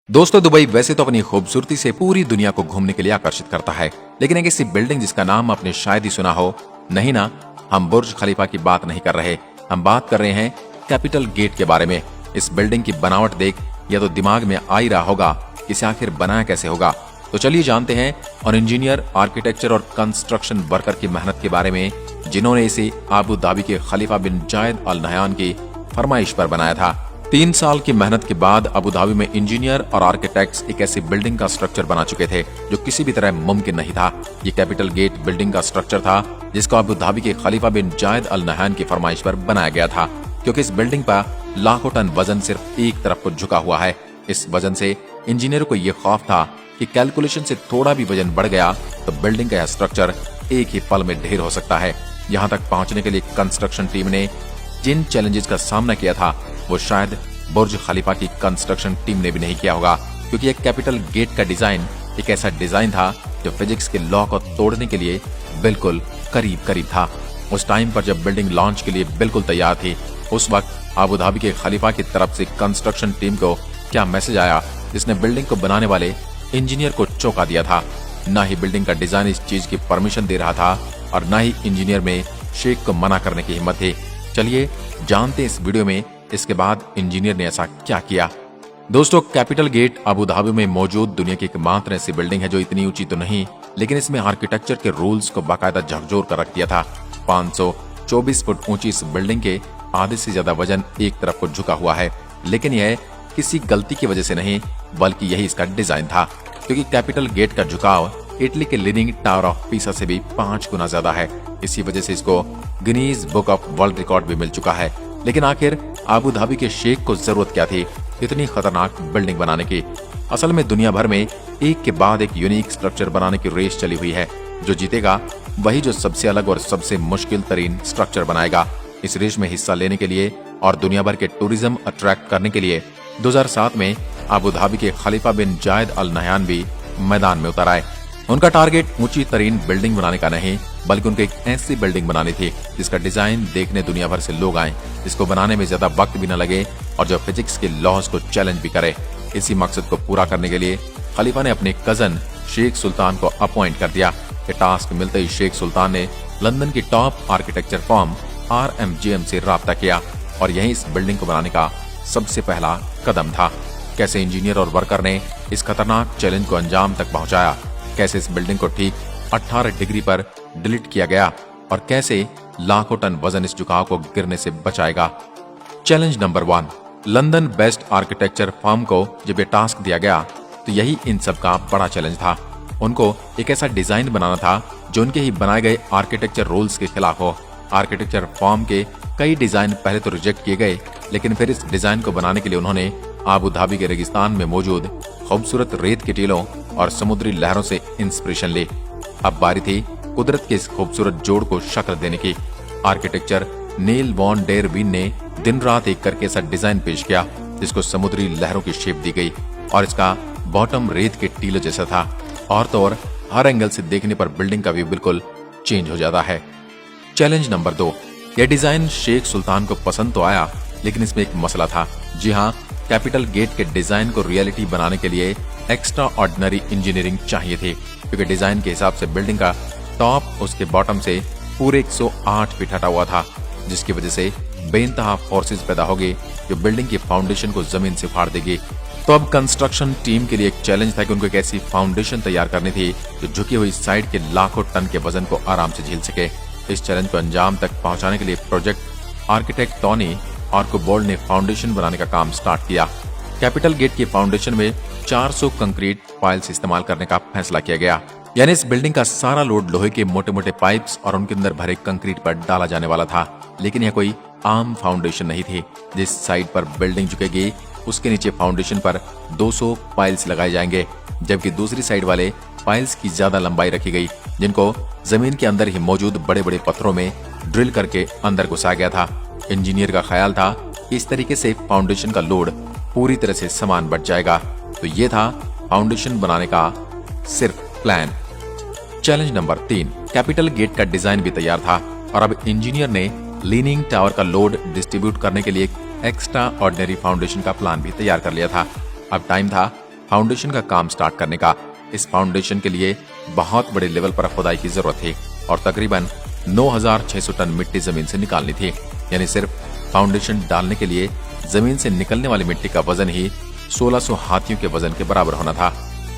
दोस्तों, दुबई वैसे तो अपनी खूबसूरती से पूरी दुनिया को घूमने के लिए आकर्षित करता है, लेकिन एक ऐसी बिल्डिंग जिसका नाम आपने शायद ही सुना हो, नहीं ना, हम बुर्ज खलीफा की बात नहीं कर रहे। हम बात कर रहे हैं कैपिटल गेट के बारे में। इस बिल्डिंग की बनावट देख या तो दिमाग में आ ही रहा होगा कि इसे आखिर बनाया कैसे होगा। तो चलिए जानते हैं और इंजीनियर, आर्किटेक्चर और कंस्ट्रक्शन वर्कर की मेहनत के बारे में, जिन्होंने इसे आबू धाबी के खलीफा बिन जायद अल नहयान की फरमाइश पर बनाया था। 3 साल की मेहनत के बाद अबू धाबी में इंजीनियर और आर्किटेक्ट्स एक ऐसी बिल्डिंग का स्ट्रक्चर बना चुके थे जो किसी भी तरह मुमकिन नहीं था। ये कैपिटल गेट बिल्डिंग का स्ट्रक्चर था जिसको अबू धाबी के खलीफा बिन जायद अल नहयान की फरमाइश पर बनाया गया था, क्योंकि इस बिल्डिंग पर लाखों टन वजन सिर्फ एक तरफ को झुका हुआ है। इस वजन से इंजीनियर को यह खौफ था कि कैलकुलेशन से थोड़ा भी वजन बढ़ गया तो बिल्डिंग का यह स्ट्रक्चर एक ही पल में ढेर हो सकता है। यहाँ तक पहुंचने के लिए कंस्ट्रक्शन टीम ने जिन चैलेंजेस का सामना किया था वो शायद बुर्ज खलीफा की कंस्ट्रक्शन टीम ने भी नहीं किया होगा, क्योंकि एक कैपिटल गेट का डिजाइन एक ऐसा डिजाइन था जो फिजिक्स के लॉ को तोड़ने के लिए बिल्कुल करीब करीब था। उस टाइम पर जब बिल्डिंग लॉन्च के लिए बिल्कुल तैयार थी, उस वक्त अबू धाबी के खलीफा की तरफ से कंस्ट्रक्शन टीम को क्या मैसेज आया जिसने बिल्डिंग को बनाने वाले इंजीनियर को चौंका दिया था। न ही बिल्डिंग का डिजाइन इस चीज की परमिशन दे रहा था और न ही इंजीनियर में शेख को मना करने की हिम्मत थी। चलिए जानते हैं इस वीडियो में इसके बाद इंजीनियर ने ऐसा क्या किया। दोस्तों, कैपिटल गेट अबू धाबी में मौजूद दुनिया की एकमात्र ऐसी बिल्डिंग है जो इतनी ऊंची तो नहीं, लेकिन इसमें आर्किटेक्चर के रूल्स को बाकायदा झकझोर कर रख दिया था। 524 फुट ऊंची इस बिल्डिंग के आधे से ज्यादा वजन एक तरफ को झुका हुआ है, लेकिन यह किसी गलती की वजह से नहीं बल्कि यही इसका डिजाइन था, क्योंकि कैपिटल गेट का झुकाव इटली के लीनिंग टावर ऑफ पीसा से भी 5 गुना ज्यादा है। इसी वजह से इसको Guinness book of world record भी मिल चुका है। लेकिन आखिर अबू धाबी के शेख को जरूरत क्या थी इतनी खतरनाक बिल्डिंग बनाने की? असल में दुनिया भर में एक के बाद एक यूनिक स्ट्रक्चर बनाने की रेस चली हुई है। जो जीतेगा वही जो सबसे अलग और सबसे मुश्किल तरीन स्ट्रक्चर बनाएगा। इस रेस में हिस्सा लेने के लिए और दुनिया भर के टूरिज्म अट्रैक्ट करने के लिए 2007 में अबू धाबी के खलीफा बिन जायद अल नहयान भी मैदान में उतर आए। उनका टारगेट ऊंची तरीन बिल्डिंग बनाने का नहीं बल्कि उनको एक ऐसी बिल्डिंग बनानी थी जिसका डिजाइन देखने दुनिया भर से लोग आए, जिसको बनाने में ज्यादा वक्त भी न लगे और जो फिजिक्स के लॉज को चैलेंज भी करे। इसी मकसद को पूरा करने के लिए खलीफा ने अपने कजन शेख सुल्तान को अपॉइंट कर दिया। ये टास्क मिलते ही शेख सुल्तान ने लंदन की टॉप आर्किटेक्चर फर्म RMGM से राब्ता किया और यही इस बिल्डिंग को बनाने का सबसे पहला कदम था। कैसे इंजीनियर और वर्कर ने इस खतरनाक चैलेंज को अंजाम तक पहुंचाया, कैसे इस बिल्डिंग को ठीक 18 डिग्री पर डिलीट किया गया और कैसे लाखों टन वजन इस झुकाव को गिरने से बचाएगा। Challenge number 1, London best architecture firm को जब ये टास्क दिया गया तो यही इन सब का बड़ा चैलेंज था। उनको एक ऐसा डिजाइन बनाना था जो उनके ही बनाए गए आर्किटेक्चर रूल्स के खिलाफ हो। आर्किटेक्चर फर्म के कई डिजाइन पहले तो रिजेक्ट किए गए, लेकिन फिर इस डिजाइन को बनाने के लिए उन्होंने अबू धाबी के रेगिस्तान में मौजूद खूबसूरत रेत के टीलों और समुद्री लहरों से इंस्पिरेशन ली। अब बारी थी कुदरत के इस खूबसूरत जोड़ को शक्ल देने की। आर्किटेक्चर नील वॉन डेर वीन ने दिन रात एक करके ऐसा डिजाइन पेश किया जिसको समुद्री लहरों की शेप दी गई और इसका बॉटम रेत के टीलों जैसा था। और तो और हर एंगल से देखने पर बिल्डिंग का व्यू बिल्कुल चेंज हो जाता है। चैलेंज नंबर 2, यह डिजाइन शेख सुल्तान को पसंद तो आया, लेकिन इसमें एक मसला था। जी हाँ, कैपिटल गेट के डिजाइन को रियलिटी बनाने के लिए एक्स्ट्रा ऑर्डिनरी इंजीनियरिंग चाहिए थी, क्योंकि डिजाइन के हिसाब से बिल्डिंग का टॉप उसके बॉटम से पूरे 108 फीट हटा हुआ था, जिसकी वजह से बेइंतहा फोर्सेस पैदा होगी जो बिल्डिंग की फाउंडेशन को जमीन से फाड़ देगी। तो अब कंस्ट्रक्शन टीम के लिए एक चैलेंज था कि उनको एक ऐसी फाउंडेशन तैयार करनी थी जो झुकी हुई साइड के लाखों टन के वजन को आराम से झेल सके। इस चैलेंज को अंजाम तक पहुंचाने के लिए प्रोजेक्ट आर्किटेक्ट टॉनी आर्कोबोल्ड ने फाउंडेशन बनाने का काम स्टार्ट किया। कैपिटल गेट की फाउंडेशन में 400 कंक्रीट पाइल्स इस्तेमाल करने का फैसला किया गया, यानी इस बिल्डिंग का सारा लोड लोहे के मोटे मोटे पाइप्स और उनके अंदर भरे कंक्रीट पर डाला जाने वाला था। लेकिन यह कोई आम फाउंडेशन नहीं थी। जिस साइड पर बिल्डिंग झुकेगी उसके नीचे फाउंडेशन पर 200 पाइल्स लगाए जाएंगे, जबकि दूसरी साइड वाले पाइल्स की ज्यादा लंबाई रखी गई, जिनको जमीन के अंदर ही मौजूद बड़े बड़े पत्थरों में ड्रिल करके अंदर घुसाया गया था। इंजीनियर का ख्याल था कि इस तरीके से फाउंडेशन का लोड पूरी तरह से समान बढ़ जाएगा। तो ये था फाउंडेशन बनाने का सिर्फ plan. Challenge number 3, capital gate का डिजाइन भी तैयार था और अब इंजीनियर ने लीनिंग टावर का लोड डिस्ट्रीब्यूट करने के लिए एक एक्स्ट्रा ऑर्डिनरी फाउंडेशन का प्लान भी तैयार कर लिया था। अब टाइम था फाउंडेशन का काम स्टार्ट करने का। इस फाउंडेशन के लिए बहुत बड़े लेवल पर खुदाई की जरूरत थी और तकरीबन 9,600 टन मिट्टी जमीन से निकालनी थी। यानी सिर्फ फाउंडेशन डालने के लिए जमीन से निकलने वाली मिट्टी का वजन ही 1600 हाथियों के वजन के बराबर होना था।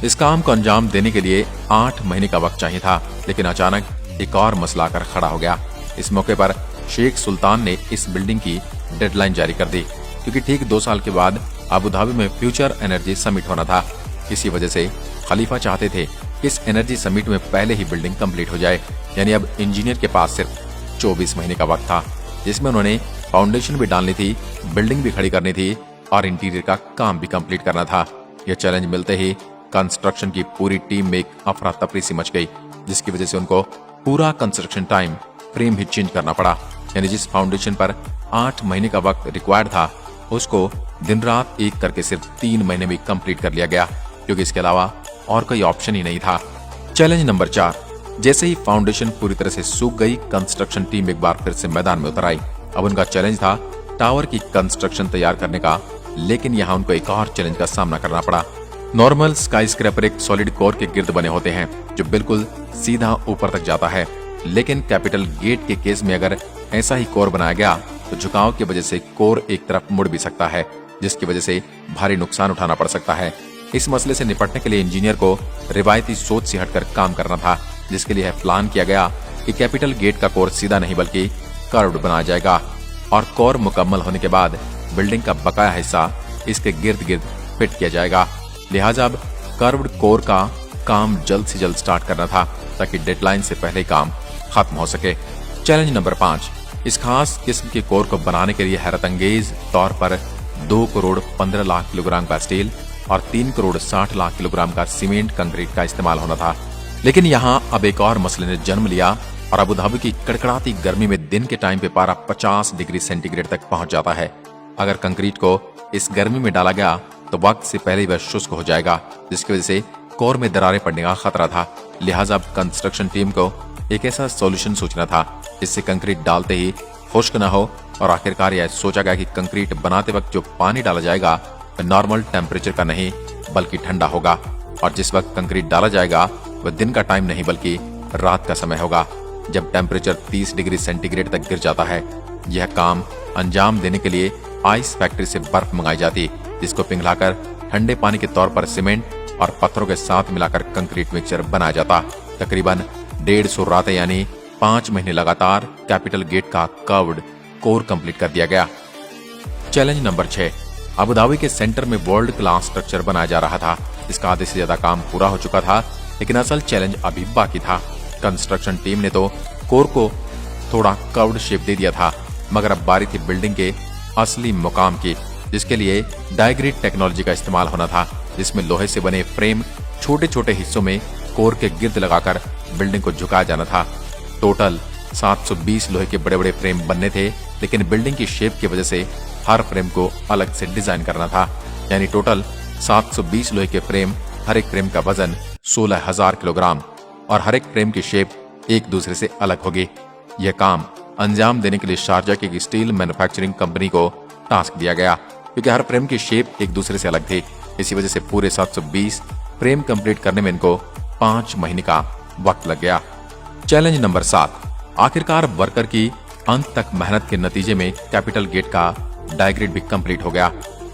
इस काम को अंजाम देने के लिए 8 महीने का वक्त चाहिए था, लेकिन अचानक एक और मसला आकर खड़ा हो गया। इस मौके पर शेख सुल्तान ने इस बिल्डिंग की डेडलाइन जारी कर दी, क्योंकि ठीक 2 साल के बाद अबू धाबी में फ्यूचर एनर्जी समिट होना था। इसी वजह से खलीफा चाहते थे कि इस एनर्जी समिट में पहले ही बिल्डिंग कंप्लीट हो जाए। यानी अब इंजीनियर के पास सिर्फ 24 महीने का वक्त था, जिसमें उन्होंने फाउंडेशन भी डालनी थी, बिल्डिंग भी खड़ी करनी थी और इंटीरियर का काम भी कंप्लीट करना था। यह चैलेंज मिलते ही कंस्ट्रक्शन की पूरी टीम में एक अफरा तफरी सी मच गई, जिसकी वजह से उनको पूरा कंस्ट्रक्शन टाइम फ्रेम ही चेंज करना पड़ा। यानी जिस फाउंडेशन पर 8 महीने का वक्त रिक्वायर्ड था, उसको दिन रात एक करके सिर्फ 3 महीने में कंप्लीट कर लिया गया, क्योंकि इसके अलावा और कोई ऑप्शन ही नहीं था। Challenge number 4। जैसे ही फाउंडेशन पूरी तरह से सूख गई, कंस्ट्रक्शन टीम एक बार फिर से मैदान में उतर आई। अब उनका चैलेंज था टावर की कंस्ट्रक्शन तैयार करने का, लेकिन यहाँ उनको एक और चैलेंज का सामना करना पड़ा। नॉर्मल स्काई स्क्रैपर एक सॉलिड कोर के गिर्द बने होते हैं, जो बिल्कुल सीधा ऊपर तक जाता है, लेकिन कैपिटल गेट के केस में अगर ऐसा ही कोर बनाया गया तो झुकाव की वजह से कोर एक तरफ मुड़ भी सकता है, जिसकी वजह से भारी नुकसान उठाना पड़ सकता है। इस मसले से निपटने के लिए इंजीनियर को रिवायती सोच से हटकर काम करना था, जिसके लिए प्लान किया गया कि कैपिटल गेट का कोर सीधा नहीं बल्कि कर्व्ड बनाया जाएगा और कोर मुकम्मल होने के बाद बिल्डिंग का बकाया हिस्सा इसके गिर्द गिर्द फिट किया जाएगा। लिहाजा अब कर्व्ड कोर का काम जल्द से जल्द स्टार्ट करना था, ताकि डेडलाइन से पहले काम खत्म हो सके। Challenge number 5। इस खास किस्म के कोर को बनाने के लिए हैरतअंगेज तौर पर 2 करोड़ 15 लाख किलोग्राम का स्टील और 3 करोड़ 60 लाख किलोग्राम का सीमेंट कंक्रीट का इस्तेमाल होना था। लेकिन यहाँ अब एक और मसले ने जन्म लिया और अबू धाबी की कड़कड़ाती गर्मी में दिन के टाइम पे पारा 50 डिग्री सेंटीग्रेड तक पहुंच जाता है। अगर कंक्रीट को इस गर्मी में डाला गया तो वक्त से पहले ही वह शुष्क हो जाएगा, जिसकी वजह से कोर में दरारें पड़ने का खतरा था। लिहाजा अब कंस्ट्रक्शन टीम को एक ऐसा सॉल्यूशन सोचना था जिससे कंक्रीट डालते ही खुश्क न हो, और आखिरकार यह सोचा गया कि कंक्रीट बनाते वक्त जो पानी डाला जाएगा वह नॉर्मल टेम्परेचर का नहीं बल्कि ठंडा होगा, और जिस वक्त कंक्रीट डाला जाएगा वह दिन का टाइम नहीं बल्कि रात का समय होगा, जब टेम्परेचर 30 डिग्री सेंटीग्रेड तक गिर जाता है। यह काम अंजाम देने के लिए आइस फैक्ट्री से बर्फ मंगाई जाती, जिसको पिघलाकर ठंडे पानी के तौर पर सीमेंट और पत्थरों के साथ मिलाकर कंक्रीट मिक्सचर बनाया जाता। तकरीबन 150 रातें यानी 5 महीने लगातार कैपिटल गेट का कर्व्ड कोर कंप्लीट कर दिया गया। Challenge number 6। अबू धाबी के सेंटर में वर्ल्ड क्लास स्ट्रक्चर बनाया जा रहा था। इसका आधे से ज्यादा काम पूरा हो चुका था, लेकिन असल चैलेंज अभी बाकी था। कंस्ट्रक्शन टीम ने तो कोर को थोड़ा कर्व्ड शेप दे दिया था, मगर अब बारी थी बिल्डिंग के असली मुकाम की, जिसके लिए डाइग्रिड टेक्नोलॉजी का इस्तेमाल होना था, जिसमें लोहे से बने फ्रेम छोटे छोटे हिस्सों में कोर के गिर्द लगाकर बिल्डिंग को झुकाया जाना था। टोटल 720 लोहे के बड़े बड़े फ्रेम बनने थे, लेकिन बिल्डिंग की शेप की वजह से हर फ्रेम को अलग से डिजाइन करना था। यानी टोटल 720 लोहे के फ्रेम, हर एक फ्रेम का वजन 16,000 किलोग्राम और हर एक फ्रेम की शेप एक दूसरे से अलग होगी। यह काम अंजाम देने के लिए शारजा की स्टील मैन्युफैक्चरिंग कंपनी को टास्क दिया गया, क्योंकि हर फ्रेम की शेप एक दूसरे से अलग थी। इसी वजह से पूरे 720 फ्रेम कंप्लीट करने में इनको 5 महीने का वक्त लग गया। Challenge number 7। आखिरकार वर्कर की अंत तक मेहनत के नतीजे में कैपिटल गेट का डायग्रिड भी कंप्लीट हो गया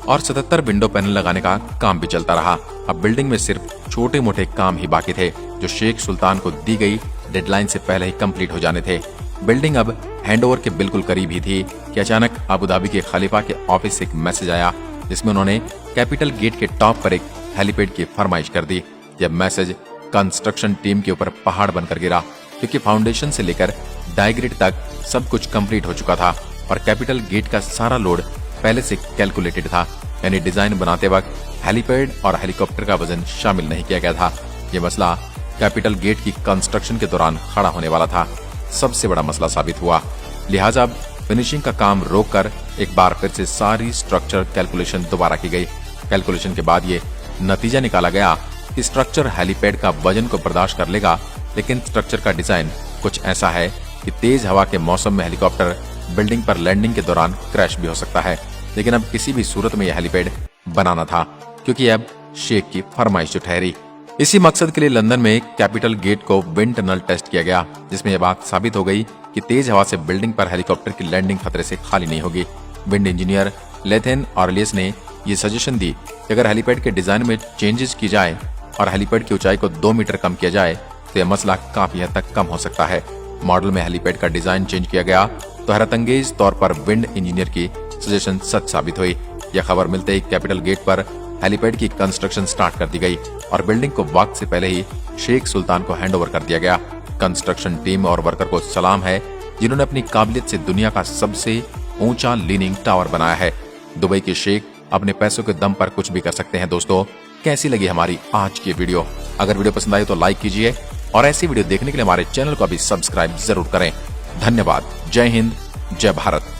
और 77 विंडो पैनल लगाने का काम भी चलता रहा। अब बिल्डिंग में सिर्फ छोटे मोटे काम ही बाकी थे, जो शेख सुल्तान को दी गई डेडलाइन से पहले ही कंप्लीट हो जाने थे। बिल्डिंग अब हैंडओवर के बिल्कुल करीब ही थी कि अचानक अबू धाबी के खलीफा के ऑफिस से एक मैसेज आया, जिसमें उन्होंने कैपिटल गेट के टॉप पर एक हेलीपैड की फरमाइश कर दी। यह मैसेज कंस्ट्रक्शन टीम के ऊपर पहाड़ बनकर गिरा, क्योंकि फाउंडेशन से लेकर डाइग्रिड तक सब कुछ कंप्लीट हो चुका था और कैपिटल गेट का सारा लोड पहले से कैलकुलेटेड था। यानी डिजाइन बनाते वक्त हेलीपैड और हेलीकॉप्टर का वजन शामिल नहीं किया गया था। यह मसला कैपिटल गेट की कंस्ट्रक्शन के दौरान खड़ा होने वाला था, सबसे बड़ा मसला साबित हुआ। लिहाजा अब फिनिशिंग का काम रोककर एक बार फिर से सारी स्ट्रक्चर कैलकुलेशन दोबारा की गई। कैलकुलेशन के बाद ये नतीजा निकाला गया कि स्ट्रक्चर हेलीपैड का वजन को बर्दाश्त कर लेगा, लेकिन स्ट्रक्चर का डिजाइन कुछ ऐसा है कि तेज हवा के मौसम में हेलीकॉप्टर बिल्डिंग पर लैंडिंग के दौरान क्रैश भी हो सकता है। लेकिन अब किसी भी सूरत में यह हेलीपैड बनाना था, क्योंकि अब शेख की फरमाइश ठहरी। इसी मकसद के लिए लंदन में कैपिटल गेट को विंड टनल टेस्ट किया गया, जिसमें यह बात साबित हो गई कि तेज हवा से बिल्डिंग पर हेलीकॉप्टर की लैंडिंग खतरे से खाली नहीं होगी। विंड इंजीनियर लेथेन ऑर्लियस ने ये सजेशन दी कि अगर हेलीपैड के डिजाइन में चेंजेस की जाए और हेलीपैड की ऊंचाई को 2 मीटर कम किया जाए तो यह मसला काफी हद तक कम हो सकता है। मॉडल में हेलीपैड का डिजाइन चेंज किया गया तो हैरतअंगेज तौर पर विंड इंजीनियर की सजेशन सच साबित हुई। यह खबर मिलते ही कैपिटल गेट पर हेलीपैड की कंस्ट्रक्शन स्टार्ट कर दी गई और बिल्डिंग को वक्त से पहले ही शेख सुल्तान को हैंडओवर कर दिया गया। कंस्ट्रक्शन टीम और वर्कर को सलाम है जिन्होंने अपनी काबिलियत से दुनिया का सबसे ऊंचा लीनिंग टावर बनाया है। दुबई के शेख अपने पैसों के दम पर कुछ भी कर सकते हैं। दोस्तों, कैसी लगी हमारी आज की वीडियो? अगर वीडियो पसंद आई तो लाइक कीजिए और ऐसी वीडियो देखने के लिए हमारे चैनल को अभी सब्सक्राइब जरूर करें। धन्यवाद। जय हिंद, जय भारत।